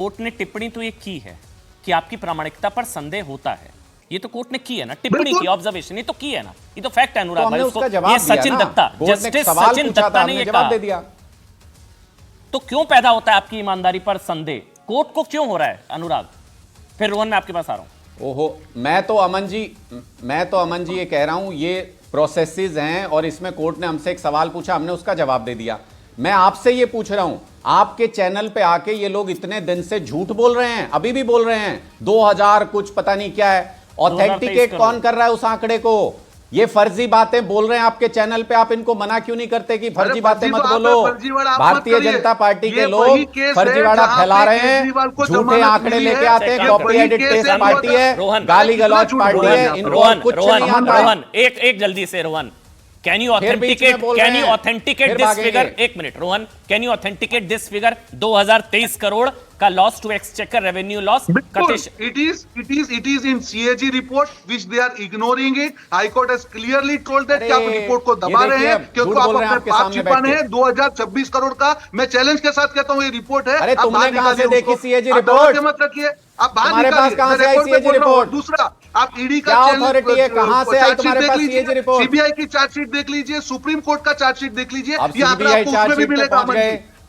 Court ने टिप्पणी तो ये की है कि आपकी प्रामाणिकता पर संदेह होता है। ये तो कोर्ट ने की है ना, टिप्पणी की, ऑब्जर्वेशन, ये तो की है ना, ये तो फैक्ट है अनुराग भाई। उसको ये सचिन दत्ता, जस्टिस सचिन दत्ता ने ये जवाब दे दिया। तो क्यों पैदा होता है आपकी ईमानदारी पर संदेह? कोर्ट को क्यों हो रहा है अनुराग? फिर रोहन मैं आपके पास आ रहा हूं। ओहो, मैं तो अमन जी ये कह रहा हूं, ये प्रोसेसेस हैं और इसमें कोर्ट ने हमसे एक सवाल पूछा, हमने उसका जवाब दे दिया। मैं आपसे ये पूछ रहा हूं, आपके चैनल पे आके ये लोग इतने दिन से झूठ बोल रहे हैं, अभी भी बोल रहे हैं 2000 कुछ पता नहीं क्या है, ऑथेंटिकेट कौन कर रहा है उस आंकड़े को? ये फर्जी बातें बोल रहे हैं आपके चैनल पे, आप इनको मना क्यों नहीं करते कि फर्जी बातें मत बोलो? भारतीय जनता पार्टी के लोग फर्जीवाड़ा फैला रहे हैं, झूठे आंकड़े लेके आते हैं, कॉपी एडिट टेस्ट पार्टी है, गाली गलौज पार्टी है, इनको कुछ नहीं आता। रोहन एक जल्दी से, Rohan can you authenticate this figure? एक minute Rohan, can you authenticate this figure? 2023 crore का loss to exchequer revenue loss. It is in CAG report which they are ignoring it. High Court has clearly told that कि आप report को दबा रहे हैं क्योंकि आप अपने पाप छिपाने हैं। 2026 करोड़ का मैं चैलेंज के साथ कहता हूं ये रिपोर्ट है। अरे तुमने कहां से देखी CAG रिपोर्ट? मत रखिए, आप बाहर तुम्हारे पास कहां से आई CAG रिपोर्ट? दूसरा, आप ईडी का अथॉरिटी है, कहां से आई तुम्हारे पास CAG रिपोर्ट? सीबीआई की चार्जशीट देख लीजिए, सुप्रीम कोर्ट का चार्जशीट देख लीजिए, अब ये आंकड़ा CBI आपको उसमें भी मिलेगा।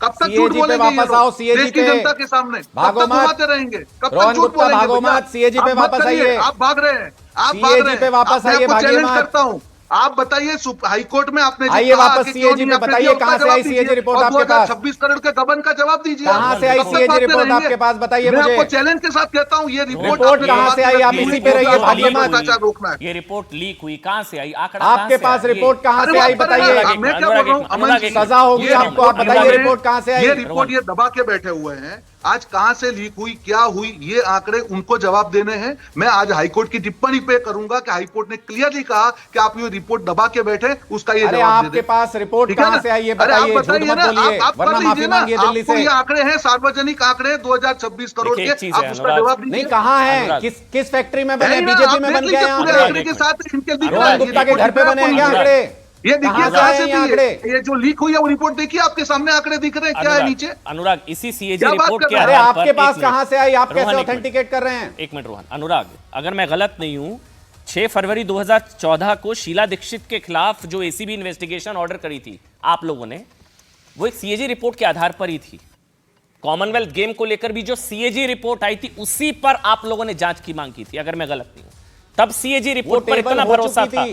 कब तक झूठ बोलेंगे वापस आओ CAG देश की जनता के सामने? भागो मत, रहेंगे कब तक रोहन झूठ गुप्ता बोलेंगे? भागो मत, CAG पे वापस आइए। आप भाग रहे हैं, आप भाग CAG रहे हैं। पे वापस आइए, भागिए चैलेंज मत। करता हूं, आप बताइए हाई कोर्ट में आपने जो आइए कहा वापस कि CAG पे बताइए कहां से आई CAG रिपोर्ट आपके पास? 26 करोड़ के गबन का जवाब दीजिए। कहां से आई CAG रिपोर्ट आपके पास? बताइए मुझे। मैं आपको चैलेंज के साथ कहता हूं ये रिपोर्ट कहां से आई? आप इसी पे रहिए, भागिए मत। रोकना है। ये रिपोर्ट लीक हुई, कहां से आई? आंकड़ा आपके पास रिपोर्ट कहां से आई बताइए? मैं क्या बोल रहा हूं अमन जी, सजा होगी आपको, आप बताइए रिपोर्ट कहां से आई? ये रिपोर्ट ये दबा के बैठे हुए हैं, आज कहां से लीक हुई, क्या हुई, ये आंकड़े उनको जवाब देने हैं। मैं आज हाईकोर्ट की टिप्पणी पे करूंगा कि हाईकोर्ट ने क्लियरली कहा कि आप ये रिपोर्ट दबा के बैठे, उसका ये जवाब आपके पास रिपोर्ट कहां से आई? ये बताइए, झूठ मत बोलिए वरना माफी मांगिए दिल्ली से। ये आंकड़े हैं, सार्वजनिक आंकड़े 2026 करोड़ के, आप उसका जवाब दीजिए। नहीं, कहां है? किस फैक्ट्री में बने? बीजेपी में बन गए आंकड़े के साथ रोहन गुप्ता के घर पे बने हैं आंकड़े? ये देखिए कहां से आंकड़े, ये जो लीक हुई है वो रिपोर्ट देखिए, आपके सामने आंकड़े दिख रहे हैं, क्या है नीचे? अनुराग, इसी CAG रिपोर्ट के अरे आपके पास कहां से आई? आप कैसे ऑथेंटिकेट कर रहे हैं? एक मिनट रोहन, अनुराग अगर मैं गलत नहीं हूं, 6 फरवरी 2014 को शीला दीक्षित के खिलाफ जो ACB इन्वेस्टिगेशन ऑर्डर करी थी आप लोगों ने, वो एक CAG रिपोर्ट के आधार पर ही थी। कॉमनवेल्थ गेम को लेकर भी जो CAG रिपोर्ट आई थी उसी पर आप लोगों ने जांच की मांग की थी, अगर मैं गलत नहीं हूं। तब CAG रिपोर्ट पर इतना भरोसा था,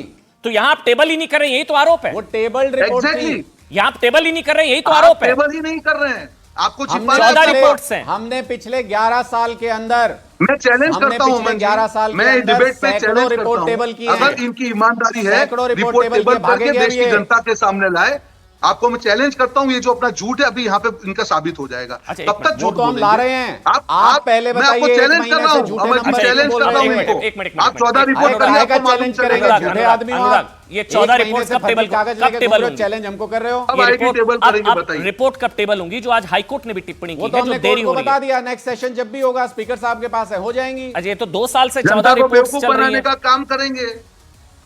तो यहां आप टेबल ही नहीं कर रहे, यही तो आरोप है। वो टेबल रिपोर्ट थी, यहां आप टेबल ही नहीं कर रहे, यही तो आरोप है। टेबल ही नहीं कर रहे हैं, आपको 14 रिपोर्ट्स हैं। हमने पिछले 11 साल के अंदर, मैं चैलेंज करता हूं, पिछले 11 साल मैं डिबेट पे चैलेंज रिपोर्ट टेबल की, अगर इनकी ईमानदारी है रिपोर्ट टेबल करके देश की जनता के सामने लाए। आपको मैं चैलेंज करता हूं, ये जो अपना झूठ है अभी यहाँ पे इनका साबित हो जाएगा। तब तक झूठ तो हम ला रहे हैं, आप पहले मैं आपको चैलेंज कर रहा हूं, चैलेंज कर रहा हूं, आप 14 रिपोर्ट करिए, चैलेंज करेंगे झूठे आदमी। ये 14 रिपोर्ट कब टेबल चैलेंज हमको कर रहे हो? अब आईटी टेबल करेंगे, बताइए रिपोर्ट कब टेबल होंगी? जो आज हाईकोर्ट ने भी टिप्पणी की है, जो देरी हो रही है। बता दिया, नेक्स्ट सेशन जब भी होगा स्पीकर साहब के पास है, हो जाएंगी। अजय तो 2 साल से 14 रिपोर्ट्स चल रही बनाने का काम करेंगे,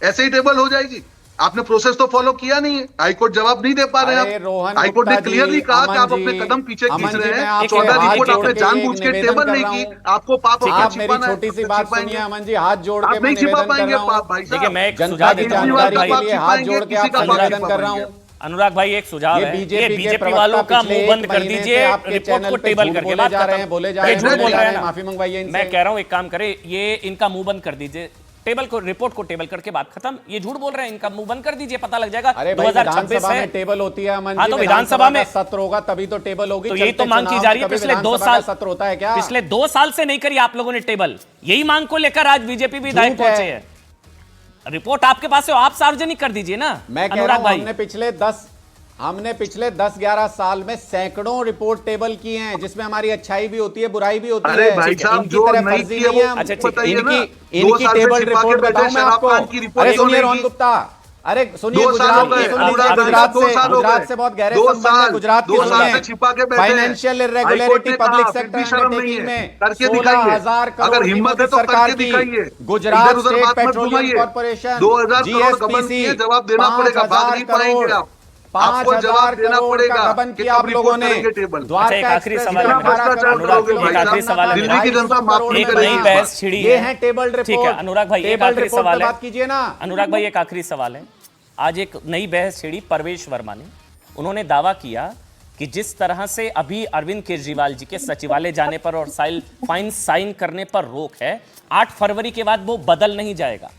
ऐसे ही टेबल हो जाएगी। आपने प्रोसेस तो फॉलो किया नहीं है, हाईकोर्ट जवाब नहीं दे पा रहे हैं। हाईकोर्ट ने क्लियरली कहा कि आप अपने कदम पीछे खींच रहे हैं। 14 रिपोर्ट आपने जानबूझ के टेबल नहीं की, आपको पाप आप मेरी छोटी सी बात सुनिए अमन जी, हाथ जोड़ के नहीं छिपा पाएंगे पाप भाई। देखिए मैं एक जनता की जानकारी के लिए हाथ जोड़ के आपसे निवेदन कर रहा हूं। अनुराग भाई एक सुझाव है, ये बीजेपी वालों का मुंह बंद कर दीजिए, रिपोर्ट को टेबल करके बात जा रहे हैं, बोले जा रहे हैं, माफी मंगवाइए इनसे। मैं कह रहा हूं एक काम करें, ये इनका मुंह बंद कर दीजिए, टेबल को, रिपोर्ट को टेबल करके बात खत्म। ये झूठ बोल रहे हैं, इनका मुंह बंद कर दीजिए, पता लग जाएगा। 2026 में टेबल होती है अमन जी, तो विधानसभा में सत्र होगा तभी तो टेबल होगी। तो यही तो मांग की जा रही है पिछले 2 साल सत्र होता है क्या? पिछले 2 साल से नहीं करी आप लोगों ने टेबल, यही मांग को लेकर आज बीजेपी विधायक पहुंचे हैं। रिपोर्ट आपके पास है, आप सार्वजनिक कर दीजिए ना। मैं कह रहा हूं, हमने पिछले 10-11 साल में सैकड़ों रिपोर्ट टेबल की हैं, जिसमें हमारी अच्छाई भी होती है, बुराई भी होती है। इनकी तरह फर्जी नहीं है। इनकी टेबल रिपोर्ट बताऊं मैं आपको। अरे सुनिए रोहन गुप्ता, अरे सुनिए, गुजरात से बहुत गहरे संबंध है। गुजरात की सुनिए, financial irregularity public sector undertaking में 16,000 करोड़ की मोदी सरकार की, Gujarat state petroleum corporation GSPC 5,000 crore, आपको जवाब देना पड़ेगा कि आप लोगों ने टेबल। अच्छा, एक आखिरी सवाल है भ्रष्टाचार करोगे भाई एक आखिरी सवाल है दिल्ली की जनता माफ नहीं एक नई करेगी। बहस छिड़ी ये है टेबल रिपोर्ट। ठीक है अनुराग भाई, एक टेबल आखिरी रिपोर्ट सवाल पे है, बात कीजिए ना। अनुराग भाई एक आखिरी सवाल है। आज एक नई बहस छिड़ी परवेश वर्मा ने, उन्होंने दावा किया कि जिस तरह से अभी अरविंद केजरीवाल जी के सचिवालय जाने पर और फाइन साइन करने पर रोक है, 8 फरवरी के बाद वो बदल नहीं जाएगा।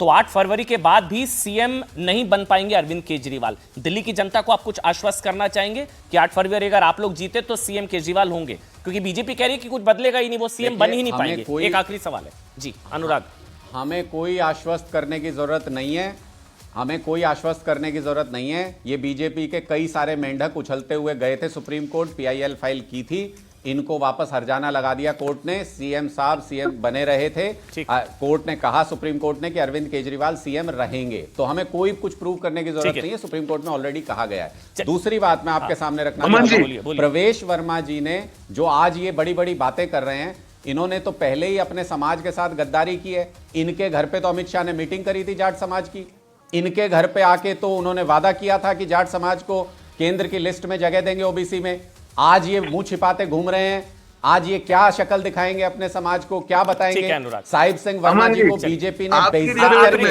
तो 8 फरवरी के बाद भी सीएम नहीं बन पाएंगे अरविंद केजरीवाल। दिल्ली की जनता को आप कुछ आश्वस्त करना चाहेंगे कि 8 फरवरी अगर आप लोग जीते तो सीएम केजरीवाल होंगे? क्योंकि बीजेपी कह रही है कि कुछ बदलेगा ही नहीं, वो सीएम बन ही नहीं पाएंगे। एक आखिरी सवाल है जी अनुराग। हमें कोई आश्वस्त करने की जरूरत नहीं है, हमें कोई आश्वस्त करने की जरूरत नहीं है। ये बीजेपी के कई सारे मेंढक उछलते हुए गए थे सुप्रीम कोर्ट, पीआईएल फाइल की थी, इनको वापस हर्जाना लगा दिया कोर्ट ने। सीएम साहब सीएम बने रहे थे, कोर्ट ने कहा सुप्रीम कोर्ट ने कि अरविंद केजरीवाल सीएम रहेंगे, तो हमें कोई कुछ प्रूव करने की जरूरत नहीं है, सुप्रीम कोर्ट में ऑलरेडी कहा गया है। दूसरी बात मैं आपके सामने रखना चाहता हूं, प्रवेश वर्मा जी ने जो आज ये बड़ी बड़ी बातें कर रहे हैं, इन्होंने तो पहले ही अपने समाज के साथ गद्दारी की है। इनके घर पे तो अमित शाह ने मीटिंग करी थी जाट समाज की, इनके घर पे आके तो उन्होंने वादा किया था कि जाट समाज को केंद्र की लिस्ट में जगह देंगे ओबीसी में। आज ये मुंह छिपाते घूम रहे हैं, आज ये क्या शक्ल दिखाएंगे अपने समाज को, क्या बताएंगे? साहिब सिंह वर्मा जी को बीजेपी ने बेइज्जत करके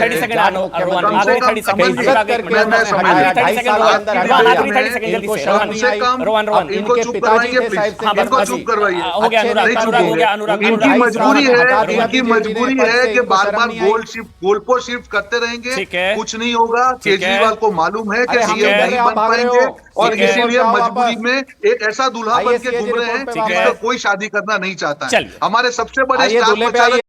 इनके पिताजी थे साहिब सिंह, इनको चुप करवाइए। इनकी मजबूरी है कि बार बार गोल शिफ्ट करते रहेंगे, कुछ नहीं होगा। केजरीवाल को मालूम है कि सीएम नहीं बन पाएंगे और इसीलिए मजबूरी में एक ऐसा दूल्हा बन के घूम रहे हैं जिसका कोई शादी करना नहीं चाहता है। हमारे सबसे बड़े स्टार प्रचारक